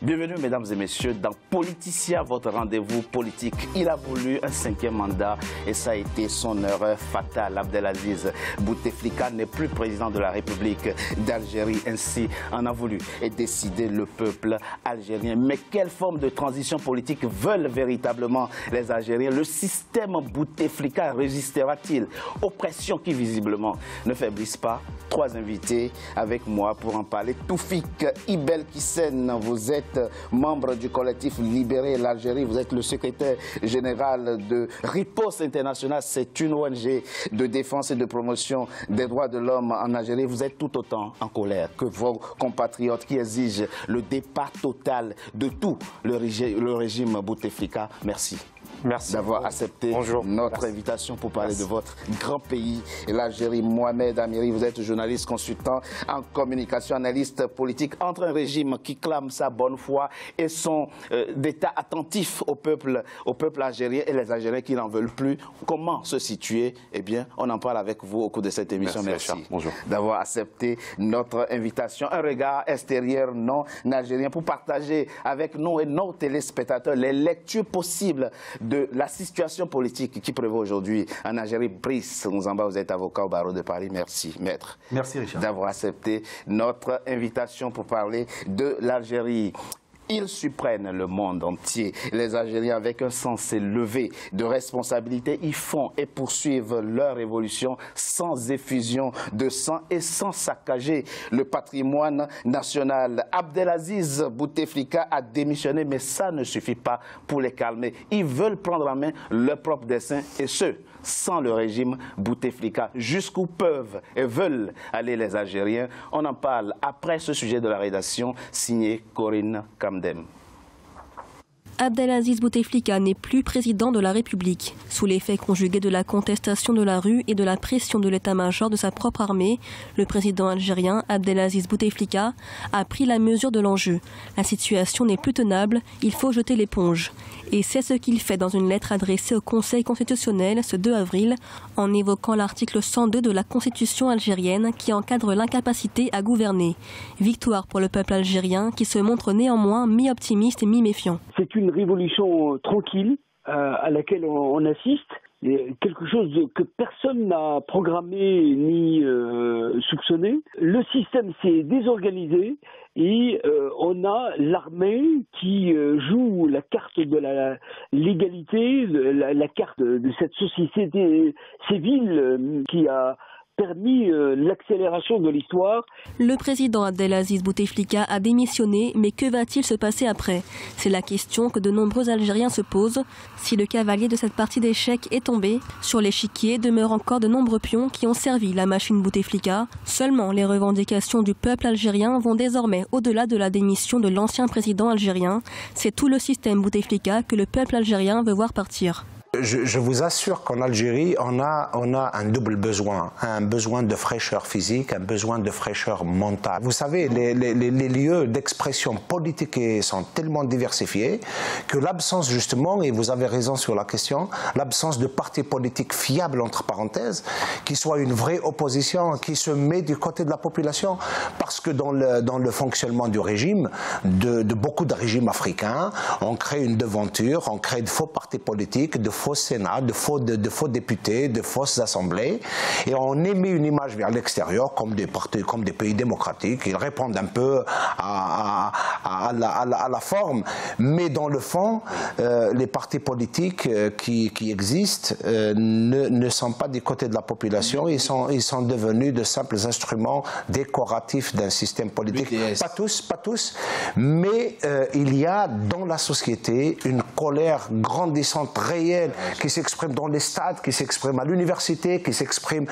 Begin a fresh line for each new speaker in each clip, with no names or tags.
Bienvenue, mesdames et messieurs, dans Politicien, votre rendez-vous politique. Il a voulu un 5e mandat et ça a été son erreur fatale. Abdelaziz Bouteflika n'est plus président de la République d'Algérie. Ainsi en a voulu et décidé le peuple algérien. Mais quelle forme de transition politique veulent véritablement les Algériens? Le système Bouteflika résistera-t-il aux pressions qui visiblement ne faiblissent pas? 3 invités avec moi pour en parler. Toufik Ibel Kissen, vous êtes membre du collectif Libérer l'Algérie, vous êtes le secrétaire général de Riposte International, c'est une ONG de défense et de promotion des droits de l'homme en Algérie. Vous êtes tout autant en colère que vos compatriotes qui exigent le départ total de tout le régime Bouteflika. Merci. Merci d'avoir accepté notre invitation pour parler de votre grand pays, l'Algérie. Mohamed Amiri, vous êtes journaliste, consultant en communication, analyste politique. Entre un régime qui clame sa bonne foi et son d'état attentif au peuple algérien et les Algériens qui n'en veulent plus, comment se situer? Eh bien, on en parle avec vous au cours de cette émission. Merci d'avoir accepté notre invitation. Un regard extérieur non algérien pour partager avec nous et nos téléspectateurs les lectures possibles de la situation politique qui prévaut aujourd'hui en Algérie. Brice Nzamba, vous êtes avocat au barreau de Paris. Merci, maître. Merci, Richard, d'avoir accepté notre invitation pour parler de l'Algérie. Ils surprennent le monde entier. Les Algériens, avec un sens élevé de responsabilité, ils font et poursuivent leur évolution sans effusion de sang et sans saccager le patrimoine national. Abdelaziz Bouteflika a démissionné, mais ça ne suffit pas pour les calmer. Ils veulent prendre en main leur propre destin, et ce, sans le régime Bouteflika. Jusqu'où peuvent et veulent aller les Algériens? On en parle après ce sujet de la rédaction, signé Corinne Kamdem.
Abdelaziz Bouteflika n'est plus président de la République. Sous l'effet conjugué de la contestation de la rue et de la pression de l'état-major de sa propre armée, le président algérien Abdelaziz Bouteflika a pris la mesure de l'enjeu. La situation n'est plus tenable, il faut jeter l'éponge. Et c'est ce qu'il fait dans une lettre adressée au Conseil constitutionnel ce 2 avril, en évoquant l'article 102 de la Constitution algérienne qui encadre l'incapacité à gouverner. Victoire pour le peuple algérien qui se montre néanmoins mi-optimiste et mi-méfiant.
C'est une révolution tranquille à laquelle on assiste. Quelque chose que personne n'a programmé ni soupçonné. Le système s'est désorganisé et on a l'armée qui joue la carte de la légalité, la carte de cette société civile qui a permis l'accélération de l'histoire.
Le président Abdelaziz Bouteflika a démissionné, mais que va-t-il se passer après? C'est la question que de nombreux Algériens se posent. Si le cavalier de cette partie d'échecs est tombé, sur l'échiquier demeurent encore de nombreux pions qui ont servi la machine Bouteflika. Seulement, les revendications du peuple algérien vont désormais au-delà de la démission de l'ancien président algérien. C'est tout le système Bouteflika que le peuple algérien veut voir partir.
Je vous assure qu'en Algérie, on a un double besoin. Un besoin de fraîcheur physique, un besoin de fraîcheur mentale. Vous savez, les lieux d'expression politique sont tellement diversifiés que l'absence, justement, et vous avez raison sur la question, l'absence de partis politiques fiables, entre parenthèses, qui soit une vraie opposition, qui se met du côté de la population. Parce que dans le fonctionnement du régime, de beaucoup de régimes africains, on crée une devanture, on crée de faux partis politiques, de faux Sénat, de faux députés, de fausses assemblées, et on émet une image vers l'extérieur comme des partis, comme des pays démocratiques. Ils répondent un peu à la forme, mais dans le fond, les partis politiques qui existent ne sont pas du côté de la population. Ils sont devenus de simples instruments décoratifs d'un système politique. Pas tous, mais il y a dans la société une colère grandissante, réelle, qui s'exprime dans les stades, qui s'exprime à l'université, qui s'exprime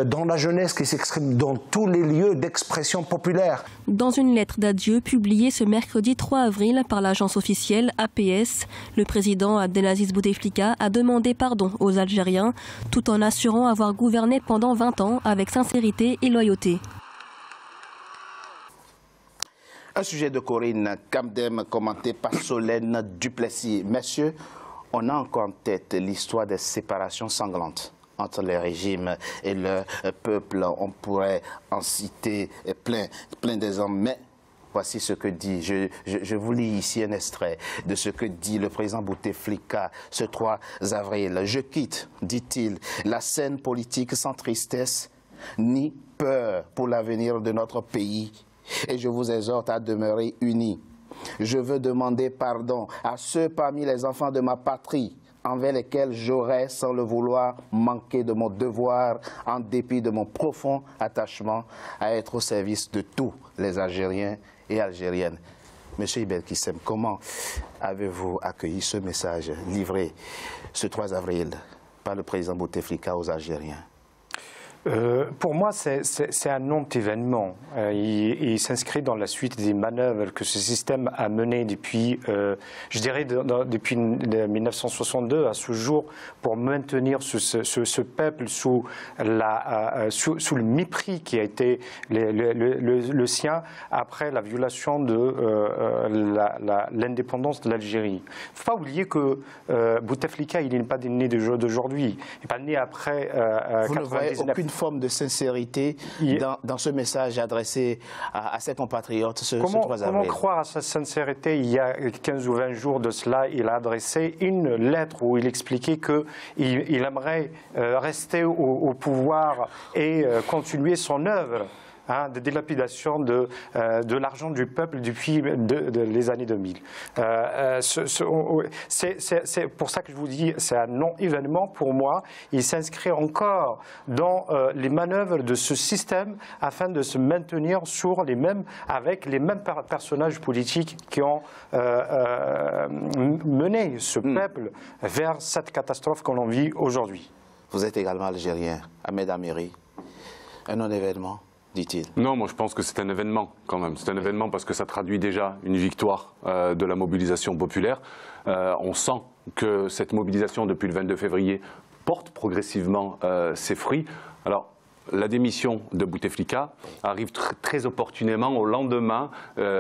dans la jeunesse, qui s'exprime dans tous les lieux d'expression populaire.
Dans une lettre d'adieu publiée ce mercredi 3 avril par l'agence officielle APS, le président Abdelaziz Bouteflika a demandé pardon aux Algériens tout en assurant avoir gouverné pendant 20 ans avec sincérité et loyauté.
Un sujet de Corinne Kamdem commenté par Solène Duplessis. Messieurs, on a encore en tête l'histoire des séparations sanglantes entre les régimes et le peuple. On pourrait en citer plein d'exemples, mais voici ce que dit, je vous lis ici un extrait de ce que dit le président Bouteflika ce 3 avril. « Je quitte, dit-il, la scène politique sans tristesse ni peur pour l'avenir de notre pays et je vous exhorte à demeurer unis. Je veux demander pardon à ceux parmi les enfants de ma patrie envers lesquels j'aurais, sans le vouloir, manqué de mon devoir en dépit de mon profond attachement à être au service de tous les Algériens et Algériennes. » Monsieur Ibel Kissem, comment avez-vous accueilli ce message livré ce 3 avril par le président Bouteflika aux Algériens?
Pour moi, c'est un non-événement. Il s'inscrit dans la suite des manœuvres que ce système a menées depuis, je dirais, depuis 1962 à ce jour, pour maintenir ce peuple sous le mépris qui a été le sien après la violation de l'indépendance de l'Algérie. Il ne faut pas oublier que Bouteflika, il n'est pas né d'aujourd'hui. Il n'est pas né après 1999.
Forme de sincérité dans ce message adressé à ses compatriotes ce 3 avril.
Comment croire à sa sincérité? Il y a 15 ou 20 jours de cela, il a adressé une lettre où il expliquait qu'il aimerait rester au pouvoir et continuer son œuvre de dilapidation de l'argent du peuple depuis les années 2000. C'est pour ça que je vous dis, c'est un non-événement pour moi. Il s'inscrit encore dans les manœuvres de ce système afin de se maintenir avec les mêmes personnages politiques qui ont mené ce peuple vers cette catastrophe que l'on vit aujourd'hui.
Vous êtes également algérien, Ahmed Amiri. Un non-événement, dit-il.
Non, moi je pense que c'est un événement quand même. C'est un événement parce que ça traduit déjà une victoire de la mobilisation populaire. On sent que cette mobilisation depuis le 22 février porte progressivement ses fruits. Alors, la démission de Bouteflika arrive très opportunément au lendemain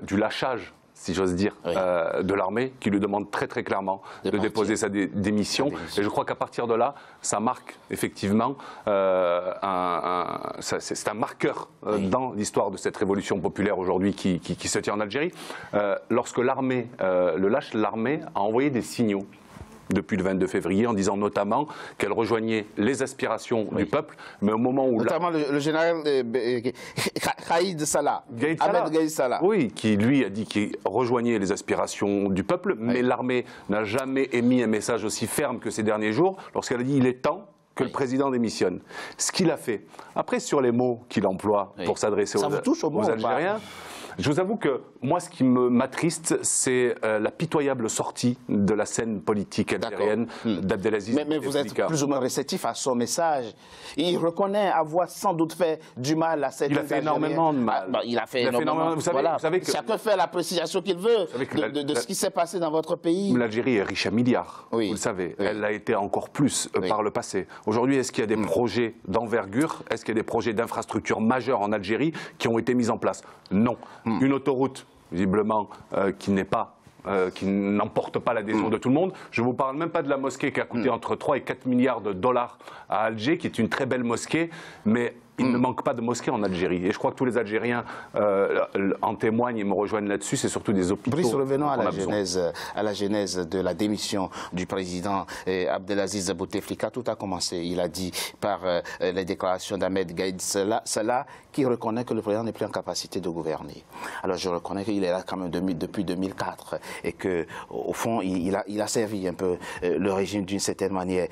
du lâchage, si j'ose dire, de l'armée, qui lui demande très clairement de déposer sa démission. Et je crois qu'à partir de là, ça marque effectivement, c'est un marqueur dans l'histoire de cette révolution populaire aujourd'hui qui se tient en Algérie. Lorsque l'armée, l'armée a envoyé des signaux depuis le 22 février, en disant notamment qu'elle rejoignait les aspirations du peuple, mais au moment où...
Notamment le général Gaïd Salah, Ahmed Gaïd Salah.
Oui, qui lui a dit qu'il rejoignait les aspirations du peuple, mais l'armée n'a jamais émis un message aussi ferme que ces derniers jours, lorsqu'elle a dit il est temps que le président démissionne. Ce qu'il a fait. Après, sur les mots qu'il emploie pour s'adresser aux Algériens, je vous avoue que moi, ce qui m'attriste, c'est la pitoyable sortie de la scène politique algérienne d'Abdelaziz.
Mais vous êtes plus ou moins réceptif à son message. Il reconnaît avoir sans doute fait du mal à cette...
Il a fait énormément de mal.
Il a fait énormément. Vous savez que chacun fait l'appréciation qu'il veut de ce qui s'est passé dans votre pays.
L'Algérie est riche à milliards, vous le savez. Elle l'a été encore plus par le passé. Aujourd'hui, est-ce qu'il y a des projets d'envergure? Est-ce qu'il y a des projets d'infrastructures majeurs en Algérie qui ont été mis en place? Non. Une autoroute, visiblement, qui n'emporte pas l'adhésion de tout le monde. Je ne vous parle même pas de la mosquée qui a coûté entre 3 et 4 milliards de dollars à Alger, qui est une très belle mosquée, mais il ne manque pas de mosquées en Algérie. Et je crois que tous les Algériens en témoignent et me rejoignent là-dessus. C'est surtout des hôpitaux.
Brice, revenons à la genèse de la démission du président Abdelaziz Bouteflika. Tout a commencé, il a dit, par les déclarations d'Ahmed Gaïd Salah, qui reconnaît que le président n'est plus en capacité de gouverner. Alors je reconnais qu'il est là quand même depuis 2004 et qu'au fond, il a servi un peu le régime d'une certaine manière.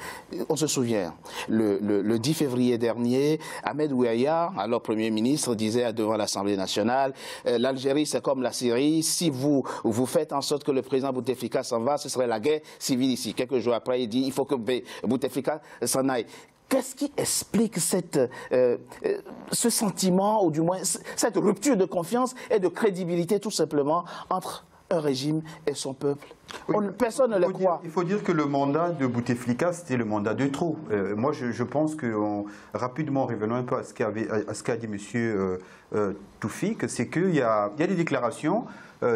On se souvient, le 10 février dernier, Ahmed Ouaya, alors Premier ministre, disait devant l'Assemblée nationale, l'Algérie c'est comme la Syrie, si vous faites en sorte que le président Bouteflika s'en va, ce serait la guerre civile ici. Quelques jours après, il dit il faut que Bouteflika s'en aille. Qu'est-ce qui explique ce sentiment, ou du moins cette rupture de confiance et de crédibilité tout simplement entre un régime et son peuple? Personne ne le croit.
Il faut dire que le mandat de Bouteflika, c'était le mandat de trop. Moi, je pense que, rapidement, revenons un peu à ce qu'a dit M. Toufik, c'est qu'il y a des déclarations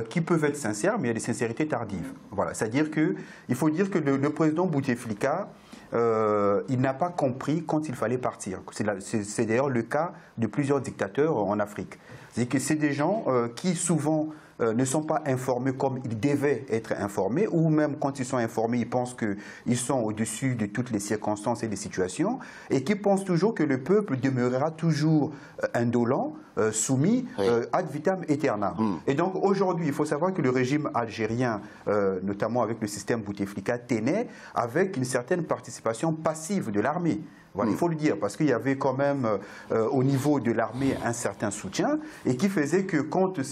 qui peuvent être sincères, mais il y a des sincérités tardives. Voilà. C'est-à-dire qu'il faut dire que le président Bouteflika il n'a pas compris quand il fallait partir. C'est d'ailleurs le cas de plusieurs dictateurs en Afrique. C'est que c'est des gens qui souvent ne sont pas informés comme ils devaient être informés, ou même quand ils sont informés, ils pensent qu'ils sont au-dessus de toutes les circonstances et des situations, et qui pensent toujours que le peuple demeurera toujours indolent, soumis, ad vitam aeternam. Et donc aujourd'hui, il faut savoir que le régime algérien, notamment avec le système Bouteflika, tenait avec une certaine participation passive de l'armée. Voilà, il faut le dire, parce qu'il y avait quand même au niveau de l'armée un certain soutien, et qui faisait que quand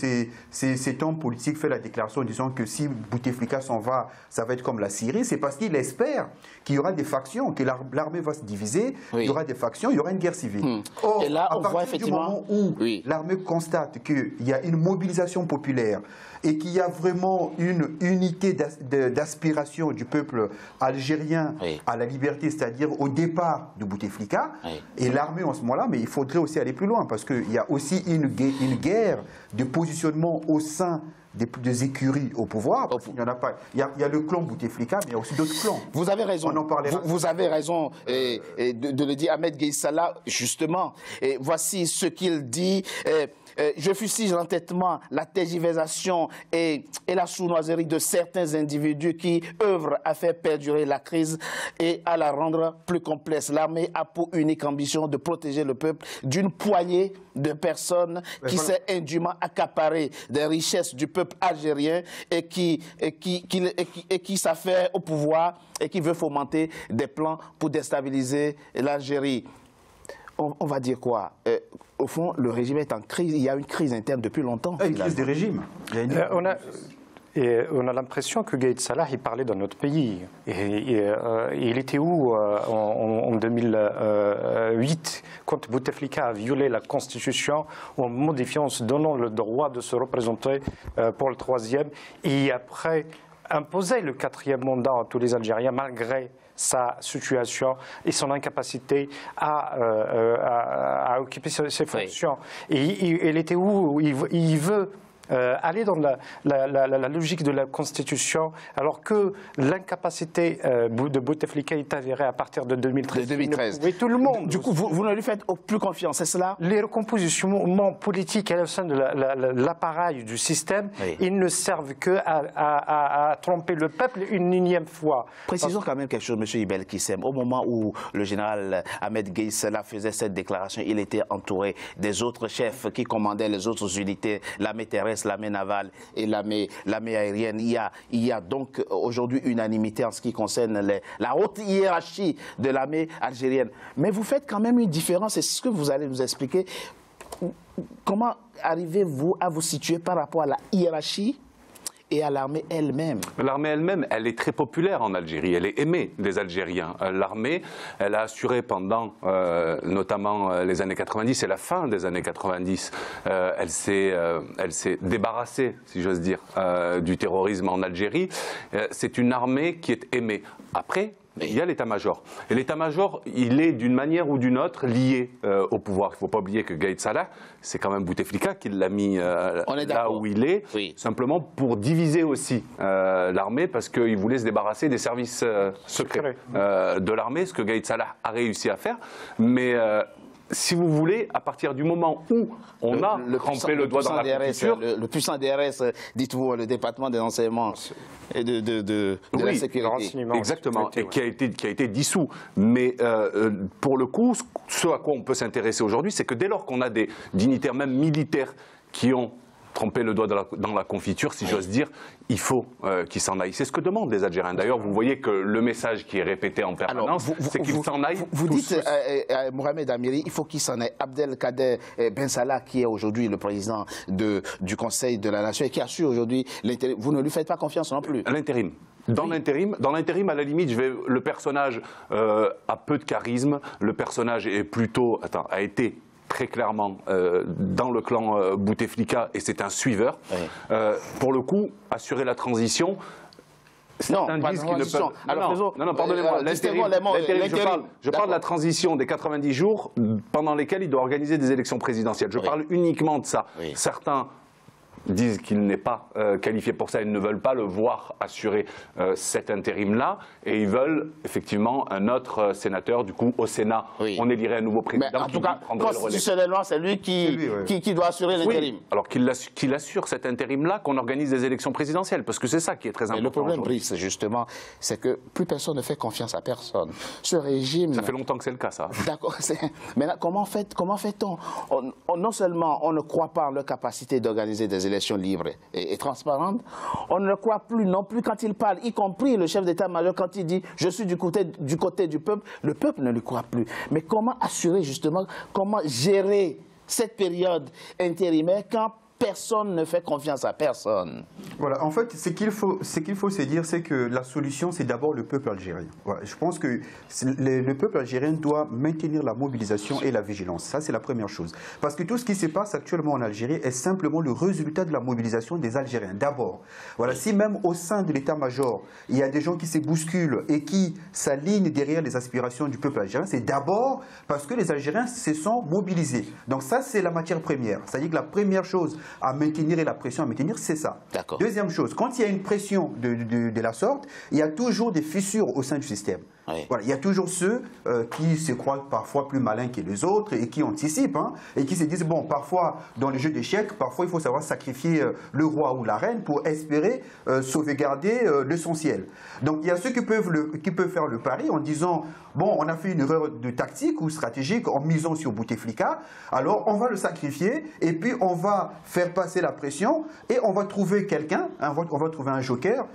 cet homme politique fait la déclaration en disant que si Bouteflika s'en va, ça va être comme la Syrie, c'est parce qu'il espère qu'il y aura des factions, que l'armée va se diviser, il y aura des factions, il y aura une guerre civile. Or,
et là,
à partir du moment où l'armée constate qu'il y a une mobilisation populaire et qu'il y a vraiment une unité d'aspiration du peuple algérien à la liberté, c'est-à-dire au départ de Bouteflika, et l'armée en ce moment-là, mais il faudrait aussi aller plus loin, parce qu'il y a aussi une guerre de positionnement au sein des écuries au pouvoir. Il y en a pas. Il y a le clan Bouteflika, mais il y a aussi d'autres clans.
Vous avez raison.
On en parlera.
Vous avez raison de le dire, Ahmed Gueye Salah, justement. Et voici ce qu'il dit. Je fustige l'entêtement, la tergiversation et la sournoiserie de certains individus qui œuvrent à faire perdurer la crise et à la rendre plus complexe. L'armée a pour unique ambition de protéger le peuple d'une poignée de personnes qui s'est indûment accaparé des richesses du peuple algérien et qui s'affaire au pouvoir et qui veut fomenter des plans pour déstabiliser l'Algérie. On va dire quoi? Au fond, le régime est en crise. Il y a une crise interne depuis longtemps.
Une crise des régimes.
On a l'impression que Gueye Salah, il parlait dans notre pays. Il était où en 2008, quand Bouteflika a violé la Constitution en modifiant, en se donnant le droit de se représenter pour le 3e, et après imposer le 4e mandat à tous les Algériens, malgré sa situation et son incapacité à occuper ses fonctions. Et il était où? Il veut aller dans la logique de la Constitution, alors que l'incapacité de Bouteflika est avérée à partir de 2013.
Oui,
tout le monde.
Du coup, vous ne lui faites plus confiance, c'est cela?
Les recompositions politiques au sein de l'appareil du système, ils ne servent qu'à tromper le peuple une énième fois.
Précisons quand même quelque chose, M. Ibel Kissem. Au moment où le général Ahmed Gueye Salah faisait cette déclaration, il était entouré des autres chefs qui commandaient les autres unités, l'armée terrestre, l'armée navale et l'armée aérienne. Il y a donc aujourd'hui unanimité en ce qui concerne la haute hiérarchie de l'armée algérienne. Mais vous faites quand même une différence, c'est ce que vous allez nous expliquer. Comment arrivez-vous à vous situer par rapport à la hiérarchie et à l'armée elle-même?
L'armée elle-même, elle est très populaire en Algérie, elle est aimée des Algériens. L'armée, elle a assuré pendant notamment les années 90 et la fin des années 90, elle s'est débarrassée, si j'ose dire, du terrorisme en Algérie. C'est une armée qui est aimée. Après, il y a l'état-major. Et l'état-major, il est d'une manière ou d'une autre lié au pouvoir. Il ne faut pas oublier que Gueye Salah, c'est quand même Bouteflika qui l'a mis là où il est, simplement pour diviser aussi l'armée, parce qu'il voulait se débarrasser des services secrets de l'armée, ce que Gueye Salah a réussi à faire. Mais si vous voulez, à partir du moment où on a trempé le doigt dans la confiture...
Le puissant DRS, dites-vous, le département des renseignements et de la sécurité.
Exactement, et qui a été dissous. Mais pour le coup, ce à quoi on peut s'intéresser aujourd'hui, c'est que dès lors qu'on a des dignitaires, même militaires, qui ont tremper le doigt dans la confiture, si j'ose dire, il faut qu'ils s'en aillent. C'est ce que demandent les Algériens. D'ailleurs, vous voyez que le message qui est répété en permanence, c'est qu'ils s'en aillent.
Vous dites, Mohamed Amiri, il faut qu'il s'en aille. Abdelkader Ben Salah, qui est aujourd'hui le président du Conseil de la Nation et qui assure aujourd'hui l'intérim, vous ne lui faites pas confiance non plus?
L'intérim. Dans l'intérim, à la limite, le personnage a peu de charisme. Le personnage est plutôt, a été très clairement dans le clan Bouteflika et c'est un suiveur. Oui. Pour le coup, assurer la transition.
Non, pas de transition.
Non, pardonnez-moi. Je parle de la transition des 90 jours pendant lesquels il doit organiser des élections présidentielles. Je parle uniquement de ça. Oui. Certains disent qu'il n'est pas qualifié pour ça, ils ne veulent pas le voir assurer cet intérim-là, et ils veulent effectivement un autre sénateur, du coup au Sénat, on élirait un nouveau président.
Mais en tout cas, constitutionnellement, c'est lui qui doit assurer l'intérim.
Oui. Alors qu'il assure cet intérim-là, qu'on organise des élections présidentielles, parce que c'est ça qui est très important.
Mais le problème, Brice, justement, c'est que plus personne ne fait confiance à personne. Ce régime...
Ça fait longtemps que c'est le cas, ça.
D'accord. Mais là, comment fait-on? Non seulement on ne croit pas en leur capacité d'organiser des élections libres et transparentes, on ne le croit plus non plus quand il parle, y compris le chef d'état-major, quand il dit « je suis du côté du peuple », le peuple ne le croit plus. Mais comment assurer justement, comment gérer cette période intérimaire quand personne ne fait confiance à personne?
Voilà, en fait, ce qu'il faut se dire, c'est que la solution, c'est d'abord le peuple algérien. Voilà, je pense que le peuple algérien doit maintenir la mobilisation et la vigilance. Ça, c'est la première chose. Parce que tout ce qui se passe actuellement en Algérie est simplement le résultat de la mobilisation des Algériens. D'abord, voilà, si même au sein de l'état-major, il y a des gens qui se bousculent et qui s'alignent derrière les aspirations du peuple algérien, c'est d'abord parce que les Algériens se sont mobilisés. Donc ça, c'est la matière première. C'est-à-dire que la première chose à maintenir et la pression à maintenir, c'est ça. Deuxième chose, quand il y a une pression de la sorte, il y a toujours des fissures au sein du système. Oui. Voilà, il y a toujours ceux qui se croient parfois plus malins que les autres et qui anticipent et qui se disent, bon, parfois, dans les jeux d'échecs, parfois il faut savoir sacrifier le roi ou la reine pour espérer sauvegarder l'essentiel. Donc il y a ceux qui peuvent faire le pari en disant, bon, on a fait une erreur de tactique ou stratégique en misant sur Bouteflika, alors on va le sacrifier et puis on va faire passer la pression et on va trouver quelqu'un, on va trouver un joker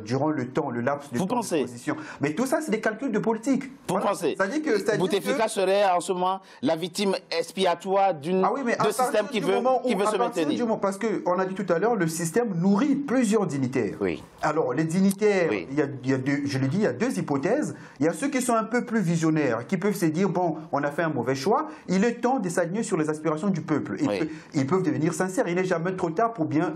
durant le laps de temps de transition. Mais tout ça, c'est des calculs de politique.
Vous pensez que Bouteflika serait en ce moment la victime expiatoire d'un système qui veut se maintenir?
Parce qu'on a dit tout à l'heure, le système nourrit plusieurs dignitaires.
Oui.
Alors, les dignitaires, je l'ai dit, il y a deux hypothèses. Il y a ceux qui sont un peu plus visionnaires, qui peuvent se dire, bon, on a fait un mauvais choix, il est temps de s'aligner sur les aspirations du peuple. Ils peuvent devenir sincères, il n'est jamais trop tard pour bien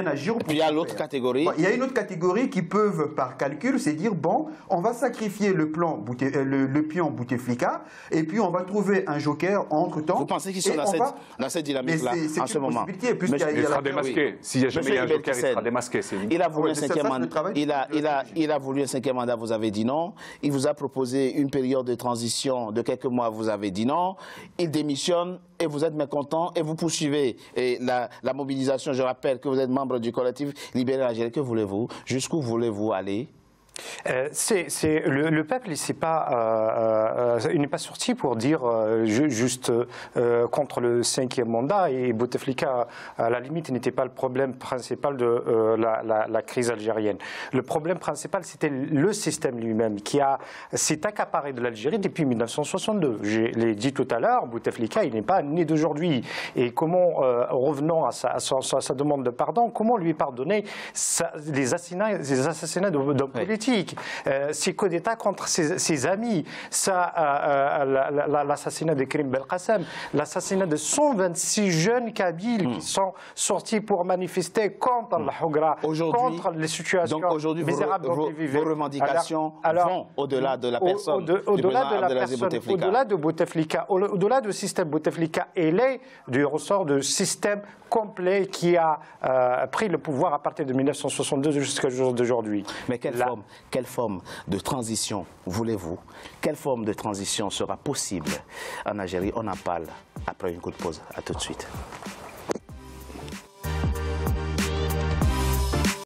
agir.
Et puis il y a l'autre catégorie.
Il y a une autre catégorie qui peuvent, par calcul, se dire, bon, on va sacrifier le pion Bouteflika, et puis on va trouver un joker entre-temps.
Vous pensez qu'ils sont dans cette dynamique-là en ce moment?
Il sera démasqué. S'il n'y a jamais un joker, il sera démasqué.
Il a voulu un cinquième mandat. Il a voulu un cinquième mandat, vous avez dit non. Il vous a proposé une période de transition de quelques mois, vous avez dit non. Il démissionne et vous êtes mécontent et vous poursuivez la mobilisation. Je rappelle que vous êtes membre du collectif Libérer l'Algérie. Que voulez-vous? Jusqu'où voulez-vous aller?
Le peuple, il n'est pas sorti pour dire juste contre le cinquième mandat, et Bouteflika, à la limite, n'était pas le problème principal de la crise algérienne. Le problème principal, c'était le système lui-même qui s'est accaparé de l'Algérie depuis 1962. Je l'ai dit tout à l'heure, Bouteflika, il n'est pas né d'aujourd'hui. Et comment, revenant à sa demande de pardon, comment lui pardonner les assassinats d'hommes politiques? Ses coups d'État contre ses amis, l'assassinat de Karim Belkacem, l'assassinat de 126 jeunes Kabyles qui sont sortis pour manifester contre la Hougra, contre les situations misérables dont ils vivaient.
Vos revendications vont au-delà de la personne
au-delà de Bouteflika, au-delà du système Bouteflika, elle est du ressort du système complet qui a pris le pouvoir à partir de 1962 jusqu'à jour d'aujourd'hui.
Mais quelle forme de transition voulez-vous? Quelle forme de transition sera possible en Algérie? On en parle après une courte pause. À tout de suite.